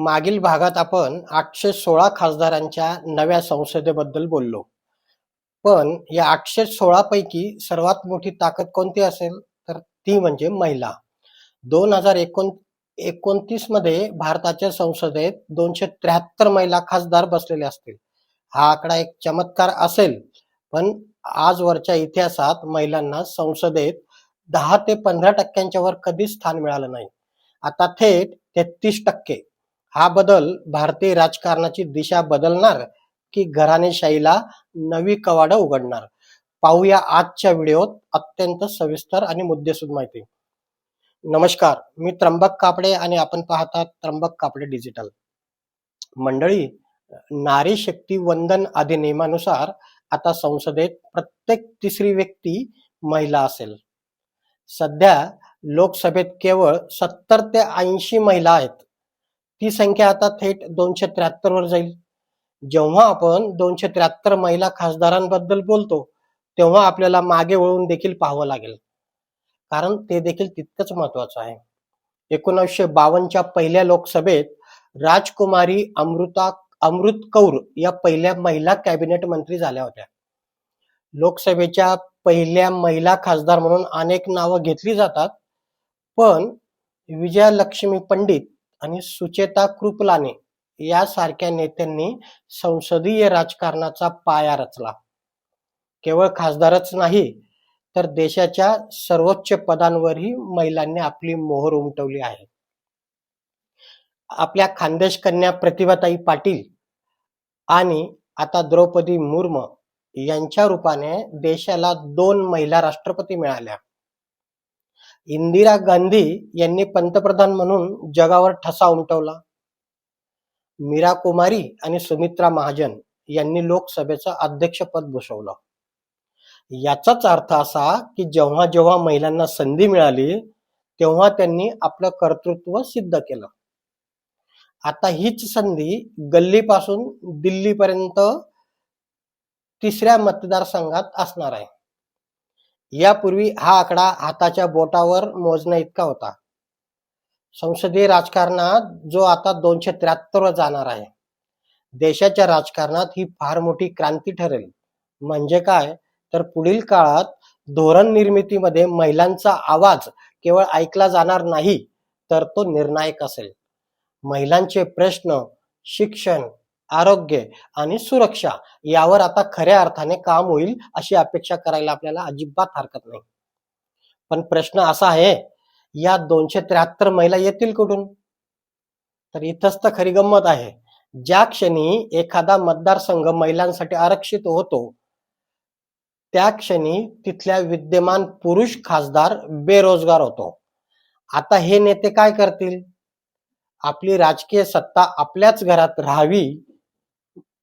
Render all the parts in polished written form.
मागील भागात आपण 816 खासदारांच्या नव्या संसदेबद्दल बोललो. पण या 816 पैकी सर्वात मोठी ताकद कोणती असेल? तर ती म्हणजे महिला. 2029 मध्ये भारताच्या संसदेत 273 महिला खासदार बसलेले असतील. हा आकडा एक चमत्कार असेल, पण आजवरच्या इतिहासात महिलांना संसदेत 10 ते 15% वर कधीच स्थान मिळालं नाही. आता थेट 33%. हा बदल भारतीय राजकारणाची दिशा बदलणार की घराणेशाहीला नवी कवाडं उघडणार? पाहूया आजच्या व्हिडिओत अत्यंत सविस्तर आणि मुद्देसूद माहिती. नमस्कार, मी त्र्यंबक कापडे आणि आपण पाहतात त्र्यंबक कापडे डिजिटल. मंडळी, नारी शक्ती वंदन अधिनियमानुसार आता संसदेत प्रत्येक तिसरी व्यक्ती महिला असेल. सध्या लोकसभेत केवळ 70 ते 80 महिला आहेत. ती संख्या आता थेट 273 वर जाईल. जेव्हा आपण 273 महिला खासदारांबद्दल बोलतो, तेव्हा आपल्याला मागे वळून देखील पाहावं लागेल, कारण ते देखील तितकंच महत्वाचं आहे. 1952च्या पहिल्या लोकसभेत राजकुमारी अमृत कौर या पहिल्या महिला कॅबिनेट मंत्री झाल्या होत्या. लोकसभेच्या पहिल्या महिला खासदार म्हणून अनेक नावं घेतली जातात, पण विजयालक्ष्मी पंडित आणि सुचेता कृपलानी यासारख्या नेत्यांनी संसदीय राजकारणाचा पाया रचला. केवळ खासदारच नाही, तर देशाच्या सर्वोच्च पदांवरही महिलांनी आपली मोहर उमटवली आहे. आपल्या खानदेश कन्या प्रतिभाताई पाटील आणि आता द्रौपदी मुर्मू यांच्या रूपाने देशाला 2 महिला राष्ट्रपती मिळाल्या. इंदिरा गांधी यांनी पंतप्रधान म्हणून जगावर ठसा उमटवला. मीरा कुमारी आणि सुमित्रा महाजन यांनी लोकसभेचं अध्यक्षपद भूषवलं. याचाच अर्थ असा की जेव्हा जेव्हा महिलांना संधी मिळाली, तेव्हा त्यांनी आपलं कर्तृत्व सिद्ध केलं. आता हीच संधी गल्लीपासून दिल्लीपर्यंत तिसऱ्या मतदारसंघात असणार आहे. यापूर्वी हा आकडा हाताच्या बोटावर मोजण्या इतका होता. संसदीय राजकारणात जो आता 273 वर जाणार आहे. देशाच्या राजकारणात ही फार मोठी क्रांती ठरेल. म्हणजे काय, तर पुढील काळात धोरण निर्मितीमध्ये महिलांचा आवाज केवळ ऐकला जाणार नाही, तर तो निर्णायक असेल. महिलांचे प्रश्न, शिक्षण, आरोग्य आणि सुरक्षा यावर आता खऱ्या अर्थाने काम होईल अशी अपेक्षा करायला आपल्याला अजिबात हरकत नाही. पण प्रश्न असा आहे, या 273 महिला येतील कुठून? तर इथंच तर खरी गंमत आहे. ज्या क्षणी एखादा मतदारसंघ महिलांसाठी आरक्षित होतो, त्या क्षणी तिथल्या विद्यमान पुरुष खासदार बेरोजगार होतो. आता हे नेते काय करतील? आपली राजकीय सत्ता आपल्याच घरात राहावी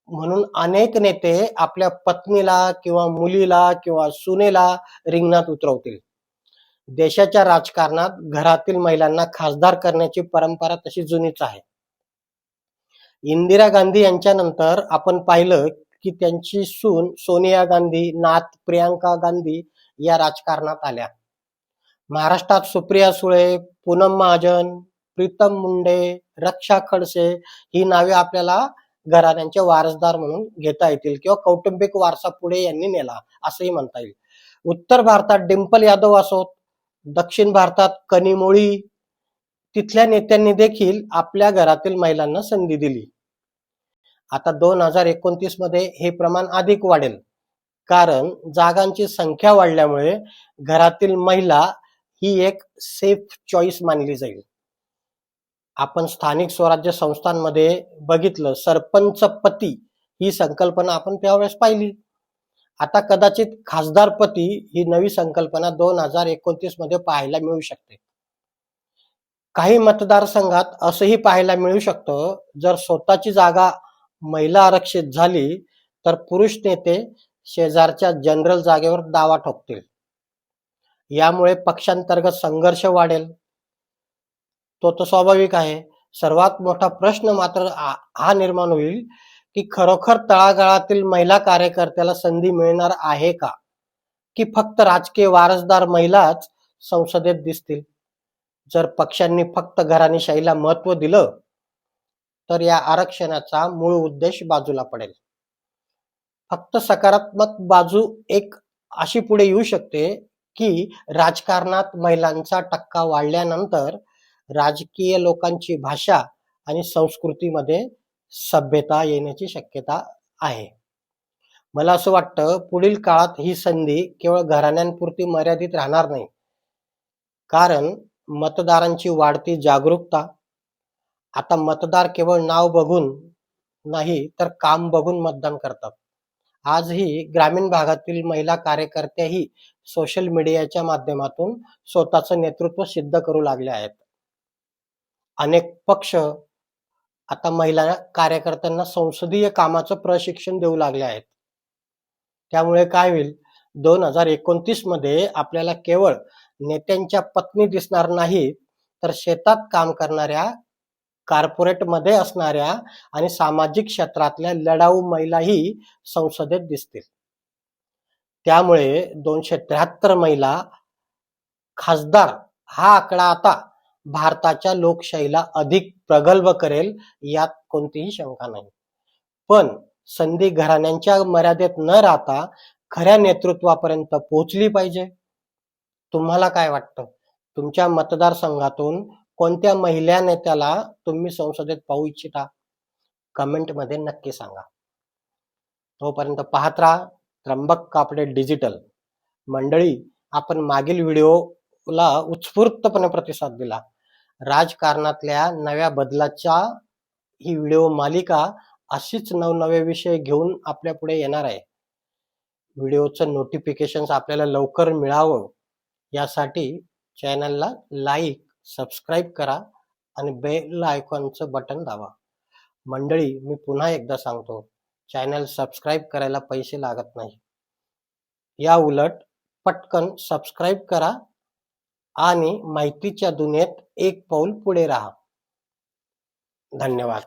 म्हणून अनेक नेते आपल्या पत्नीला किंवा मुलीला किंवा सुनेला रिंगणात उतरवतील. देशाच्या राजकारणात घरातील महिलांना खासदार करण्याची परंपरा तशी जुनीच आहे. इंदिरा गांधी यांच्यानंतर आपण पाहिलं की त्यांची सून सोनिया गांधी, नात प्रियांका गांधी या राजकारणात आल्या. महाराष्ट्रात सुप्रिया सुळे, पूनम महाजन, प्रीतम मुंडे, रक्षा खडसे ही नावे आपल्याला घराण्यांचे वारसदार म्हणून घेता येतील किंवा कौटुंबिक वारसा पुढे यांनी नेला असंही म्हणता येईल. उत्तर भारतात डिंपल यादव असोत, दक्षिण भारतात कनिमोळी, तिथल्या नेत्यांनी देखील आपल्या घरातील महिलांना संधी दिली. आता 2029 मध्ये हे प्रमाण अधिक वाढेल, कारण जागांची संख्या वाढल्यामुळे घरातील महिला ही एक सेफ चॉईस मानली जाईल. आपण स्थानिक स्वराज्य संस्थांमध्ये बघितलं, सरपंच पती ही संकल्पना आपण त्यावेळेस पाहिली. आता कदाचित खासदार पती ही नवी संकल्पना 2029 मध्ये पाहायला मिळू शकते. काही मतदारसंघात असंही पाहायला मिळू शकतं, जर स्वतःची जागा महिला आरक्षित झाली तर पुरुष नेते शेजारच्या जनरल जागेवर दावा ठोकतील. यामुळे पक्षांतर्गत संघर्ष वाढेल. तो तर स्वाभाविक आहे. सर्वात मोठा प्रश्न मात्र हा निर्माण होईल की खरोखर तळागाळातील महिला कार्यकर्त्याला संधी मिळणार आहे का, की फक्त राजकीय वारसदार महिलाच संसदेत दिसतील? जर पक्षांनी फक्त घराणेशाहीला महत्व दिलं तर या आरक्षणाचा मूळ उद्देश बाजूला पडेल. फक्त सकारात्मक बाजू एक अशी पुढे येऊ शकते की राजकारणात महिलांचा टक्का वाढल्यानंतर राजकीय लोकांची भाषा आणि संस्कृतीमध्ये सभ्यता येण्याची शक्यता आहे. मला असं वाटतं पुढील काळात ही संधी केवळ घराण्यांपुरती मर्यादित राहणार नाही. कारण मतदारांची वाढती जागरूकता, आता मतदार केवळ नाव बघून नाही तर काम बघून मतदान करतात. आजही ग्रामीण भागातील महिला कार्यकर्त्याही सोशल मीडियाच्या माध्यमातून स्वतःचं नेतृत्व सिद्ध करू लागले आहेत. अनेक पक्ष आता महिला कार्यकर्त्यांना संसदीय कामाचं प्रशिक्षण देऊ लागले आहेत. त्यामुळे काय होईल, 2029 मध्ये आपल्याला केवळ नेत्यांच्या पत्नी दिसणार नाही, तर शेतात काम करणाऱ्या, कॉर्पोरेटमध्ये असणाऱ्या आणि सामाजिक क्षेत्रातल्या लढाऊ महिलाही संसदेत दिसतील. त्यामुळे 273 महिला खासदार हा आकडा आता भारताच्या लोकशाहीला अधिक प्रगल्भ करेल, यात कोणतीही शंका नाही. पण संधी घराण्यांच्या मर्यादेत न राहता खऱ्या नेतृत्वापर्यंत पोहोचली पाहिजे. तुम्हाला काय वाटतं? तुमच्या मतदारसंघातून कोणत्या महिला नेत्याला तुम्ही संसदेत पाहू इच्छिता? कमेंटमध्ये नक्की सांगा. तोपर्यंत पाहत राहा त्र्यंबक कापडे डिजिटल. मंडळी, आपण मागील व्हिडिओला उत्स्फूर्तपणे प्रतिसाद दिला. राजकारणातल्या नव्या बदलाच्या ही व्हिडिओ मालिका अशीच नवनवे विषय घेऊन आपल्या पुढे येणार आहे. व्हिडिओचं नोटिफिकेशन आपल्याला लवकर मिळावं यासाठी चॅनलला लाईक, सबस्क्राईब करा आणि बेल आयकॉनचं बटन दाबा. मंडळी, मी पुन्हा एकदा सांगतो, चॅनल सबस्क्राईब करायला पैसे लागत नाही. या उलट पटकन सबस्क्राईब करा आणि माहितीच्या दुनियेत एक पाऊल पुढे राहा. धन्यवाद.